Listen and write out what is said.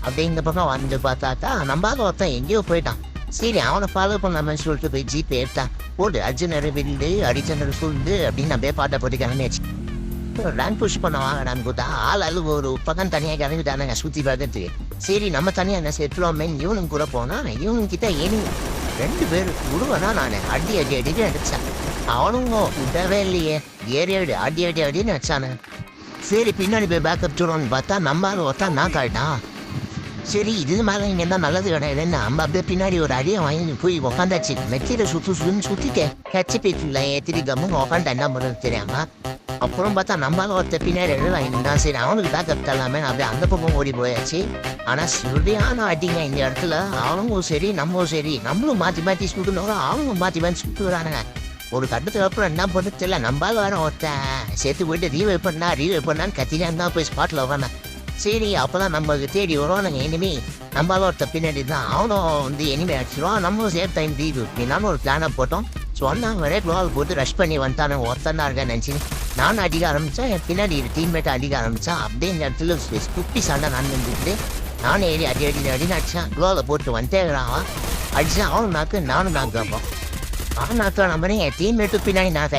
அப்படியே இந்த பக்கம் வந்து பார்த்தாக்கா நம்பாத ஒருத்தன் எங்கேயோ போயிட்டான். சரி அவனை ஃபாலோ பண்ணாமன்னு சொல்லிட்டு போய் ஜிபே எடுத்தான். போடு அர்ஜுனர் வில்லு அடிச்சனர் சுண்டு அப்படின்னு அப்படியே பாட்டை போட்டுக்காங்கன்னு வச்சு ரேங்க் புஷ் பண்ண வாங்கடான்னு கொடுத்தா ஆள் ஒரு பக்கம் தனியாக கிளம்பிட்டானுங்க சுற்றி பார்த்துட்டு. சரி நம்ம தனியாக என்ன செத்துருவோமே இவனுங்க கூட போனால் இவனுங்க கிட்ட ஏனி 2 பேர் விடுவேனா நான் அடி அடிச்சேன். அவனுங்க விடவே இல்லையே ஏரியாடு அடின்னு வச்சானு. சரி பின்னாடி போய் பேக்கப் சொல்லுவான்னு பார்த்தா நம்மளால ஒருத்தா நான் காட்டான். சரி இது மேலே இங்கே தான் நல்லது கிடையாதுன்னு நம்ம அப்படியே பின்னாடி ஒரு அடியை வாங்கி போய் உக்காந்தாச்சு. மெத்திர சுற்றிட்டேன் ஹெச் பேச்சுல ஏற்றிட்டு கம்முன்னு உக்காந்து என்ன பண்ணுறது தெரியாம. அப்புறம் பார்த்தா நம்மளால ஒருத்த பின்னாடி வாங்கிட்டான். சரி அவனுக்கு பேக்கப் தரலாமே அப்படியே அந்த பக்கம் ஓடி போயாச்சு. ஆனால் சரியான அடிங்க இந்த இடத்துல. அவனுங்களும் சரி நம்மளும் சரி நம்மளும் மாற்றி சுட்டுனோம் அவங்க மாற்றி சுட்டு வரானுங்க. ஒரு கட்டத்துக்கு அப்புறம் என்ன பண்ணு தெரியல நம்மளால வர ஒருத்தன் சேர்த்து போயிட்டு ரீவைவ் பண்ணான்னு கத்தினான் தான் போய் ஸ்பாட்டில் உட்காந்தேன். சரி அப்போதான் நம்மளுக்கு தேடி வருவானுங்க எனிமி. நம்மளால ஒருத்த பின்னாடி தான் அவனும் வந்து எனிமே அடிச்சிடுவான். நம்மளும் சேஃப் டைம் தீவு அப்படின்னாலும் ஒரு பிளானை போட்டோம். சொன்னாங்க ஒரே க்ளோவால் போட்டு ரஷ் பண்ணி வந்துட்டானு ஒருத்தன் தான் இருக்கேன் நினச்சின்னு நானும் அடிக்க ஆரம்பித்தேன். என் பின்னாடி டீம்மேட்டை அடிக்க ஆரம்பித்தான். அப்படியே இந்த இடத்துல குப்பி சண்டை நடந்துட்டு நானும் ஏறி அடின்னு அடிச்சான். க்ளோவில் போட்டு வந்துட்டேங்கிறான். அடிச்சா அவனும் நாக்கு நானும் நாக்கு. அவன் நாக்கு நம்புறேன் என் டீம்மேட்டு பின்னாடி நான்